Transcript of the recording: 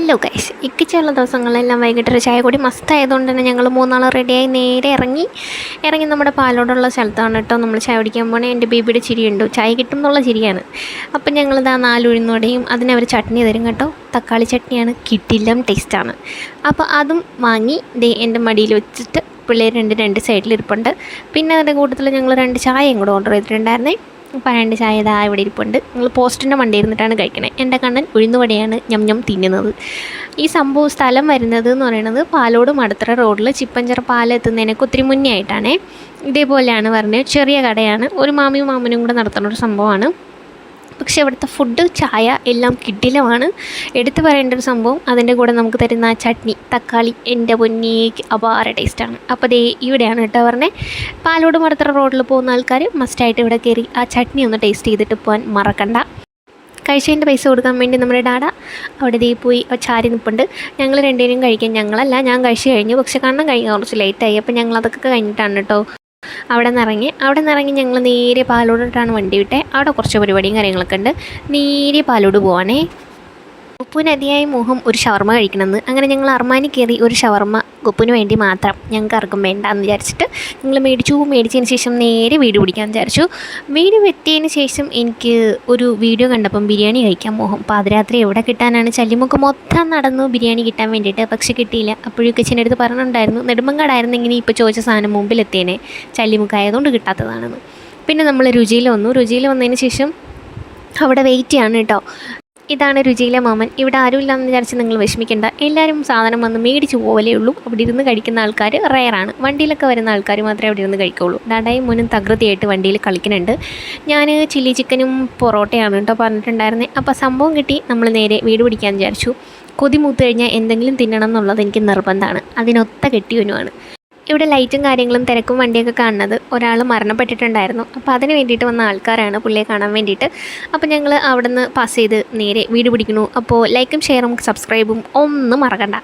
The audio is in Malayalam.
ഹലോ ഗൈസ്, ഇക്കിച്ചുള്ള ദിവസങ്ങളെല്ലാം വൈകിട്ടൊരു ചായ കൂടി മസ്തായതുകൊണ്ട് തന്നെ ഞങ്ങൾ മൂന്നാളും റെഡിയായി നേരെ ഇറങ്ങി നമ്മുടെ പാലോടുള്ള സ്ഥലത്താണ് കേട്ടോ നമ്മൾ ചായ കുടിക്കാൻ പോണേ. എൻ്റെ ബേബിയുടെ ചിരിയുണ്ട്, ചായ കിട്ടും എന്നുള്ള ചിരിയാണ്. അപ്പം ഞങ്ങളിതാ 4 ഉഴുന്നോടെയും അതിനവർ ചട്നി തരും കേട്ടോ. തക്കാളി ചട്നിയാണ്, കിട്ടില്ലം ടേസ്റ്റാണ്. അപ്പോൾ അതും വാങ്ങി എൻ്റെ മടിയിൽ വെച്ചിട്ട് പിള്ളേർ രണ്ട് സൈഡിലിരിപ്പുണ്ട്. പിന്നെ അതിൻ്റെ കൂട്ടത്തിൽ ഞങ്ങൾ 2 ചായയും കൂടെ ഓർഡർ ചെയ്തിട്ടുണ്ടായിരുന്നേ. അപ്പോൾ 2 ചായ ഇതാ ഇവിടെ ഇരിപ്പുണ്ട്. ഞങ്ങൾ പോസ്റ്റിൻ്റെ മണ്ടി ഇരുന്നിട്ടാണ് കഴിക്കണേ. എൻ്റെ കണ്ണൻ ഉഴുന്നുവടയാണ് ഞം തിന്നുന്നത്. ഈ സംഭവം സ്ഥലം വരുന്നത് എന്ന് പറയുന്നത് പാലോട് മടത്തറ റോഡിൽ ചിപ്പഞ്ചിറ പാലം എത്തുന്നതിനൊക്കെ ഒത്തിരി മുന്നേ ആയിട്ടാണേ. ഇതേപോലെയാണ് പറഞ്ഞത്, ചെറിയ കടയാണ്, ഒരു മാമിയും മാമനും കൂടെ നടത്തുന്ന ഒരു സംഭവമാണ്. പക്ഷേ ഇവിടുത്തെ ഫുഡ്, ചായ എല്ലാം കിടിലമാണ്. എടുത്തു പറയേണ്ട ഒരു സംഭവം, അതിൻ്റെ കൂടെ നമുക്ക് തരുന്ന ചട്നി, തക്കാളി, എൻ്റെ പൊന്നേ അപാര ടേസ്റ്റാണ്. അപ്പോൾ ദേ ഇവിടെയാണ് കേട്ടോ പറഞ്ഞത്. പാലോട് മടത്തറ റോഡിൽ പോകുന്ന ആൾക്കാർ മസ്റ്റായിട്ട് ഇവിടെ കയറി ആ ചട്നി ഒന്ന് ടേസ്റ്റ് ചെയ്തിട്ട് പോകാൻ മറക്കണ്ട. കഴിച്ചതിൻ്റെ പൈസ കൊടുക്കാൻ വേണ്ടി നമ്മുടെ ഡാഡ അവിടെ ദേ പോയി ചാരി നിൽപ്പുണ്ട്. ഞങ്ങൾ രണ്ടുപേരും കഴിക്കാൻ, ഞാൻ കഴിച്ചു കഴിഞ്ഞു. പക്ഷേ കണ്ണം കഴിക്കാൻ കുറച്ച് ലേറ്റായി. അപ്പോൾ ഞങ്ങൾ അതൊക്കെ കഴിഞ്ഞിട്ടാണ് കേട്ടോ അവിടെ നിന്നിറങ്ങി ഞങ്ങൾ നേരെ പാലോടിട്ടാണ് വണ്ടി വിട്ടേ. അവിടെ കുറച്ച് പരിപാടിയും കാര്യങ്ങളൊക്കെ ഉണ്ട്. നേരെ പാലോട് പോവാണേ. ഗുപ്പുവിന് അതിയായ മോഹം ഒരു ഷവർമ്മ കഴിക്കണമെന്ന്. അങ്ങനെ ഞങ്ങൾ അർമാനി കയറി ഒരു ഷവർമ്മ ഗുപ്പുവിന് വേണ്ടി മാത്രം, ഞങ്ങൾക്ക് ആർക്കും വേണ്ടാന്ന് വിചാരിച്ചിട്ട് ഞങ്ങൾ മേടിച്ചതിന് ശേഷം നേരെ വീട് പിടിക്കാൻ വിചാരിച്ചു. വീട് വെത്തിയതിന് ശേഷം എനിക്ക് ഒരു വീഡിയോ കണ്ടപ്പം ബിരിയാണി കഴിക്കാൻ മോഹം. പാതിരാത്രി എവിടെ കിട്ടാനാണ്, ചല്ലിമുക്ക് മൊത്തം നടന്നു ബിരിയാണി കിട്ടാൻ വേണ്ടിയിട്ട്. പക്ഷെ കിട്ടിയില്ല. അപ്പോഴേക്കും അച്ഛൻ്റെ അടുത്ത് പറഞ്ഞിട്ടുണ്ടായിരുന്നു, നെടുമങ്ങാടായിരുന്നെങ്കിൽ ഇപ്പോൾ ചോദിച്ച സാധനം മുമ്പിലെത്തിയേനെ, ചല്ലിമുക്കായതുകൊണ്ട് കിട്ടാത്തതാണെന്ന്. പിന്നെ നമ്മൾ രുചിയിൽ വന്നതിന് ശേഷം അവിടെ വെയിറ്റ് ചെയ്യാണ് കേട്ടോ. ഇതാണ് രുചിയിലെ മാമൻ. ഇവിടെ ആരുമില്ലാന്ന് വിചാരിച്ച് നിങ്ങൾ വിഷമിക്കേണ്ട, എല്ലാവരും സാധനം വന്ന് മേടിച്ച് പോവലേ ഉള്ളൂ. അവിടെ ഇരുന്ന് കഴിക്കുന്ന ആൾക്കാർ റെയറാണ്. വണ്ടിയിലൊക്കെ വരുന്ന ആൾക്കാർ മാത്രമേ അവിടെ ഇരുന്ന് കഴിക്കുള്ളൂ. ഡാഡായും മോനും തകൃതിയായിട്ട് വണ്ടിയിൽ കളിക്കുന്നുണ്ട്. ഞാൻ ചില്ലി ചിക്കനും പൊറോട്ടയാണ് കേട്ടോ പറഞ്ഞിട്ടുണ്ടായിരുന്നത്. അപ്പോൾ സംഭവം കിട്ടി. നമ്മൾ നേരെ വീട് പിടിക്കാൻ വിചാരിച്ചു. കൊതി മൂത്ത് കഴിഞ്ഞാൽ എന്തെങ്കിലും തിന്നണം എന്നുള്ളത് എനിക്ക് നിർബന്ധമാണ്. അതിനൊത്ത കെട്ടിയവനുമാണ്. ഇവിടെ ലൈറ്റും കാര്യങ്ങളും തിരക്കും വണ്ടിയൊക്കെ കാണുന്നത്, ഒരാൾ മരണപ്പെട്ടിട്ടുണ്ടായിരുന്നു. അപ്പോൾ അതിന് വേണ്ടിയിട്ട് വന്ന ആൾക്കാരാണ്, പുള്ളിയെ കാണാൻ വേണ്ടിയിട്ട്. അപ്പോൾ ഞങ്ങൾ അവിടെ നിന്ന് പാസ് ചെയ്ത് നേരെ വീട് പിടിക്കുന്നു. അപ്പോൾ ലൈക്കും ഷെയറും സബ്സ്ക്രൈബും ഒന്നും മറക്കണ്ട.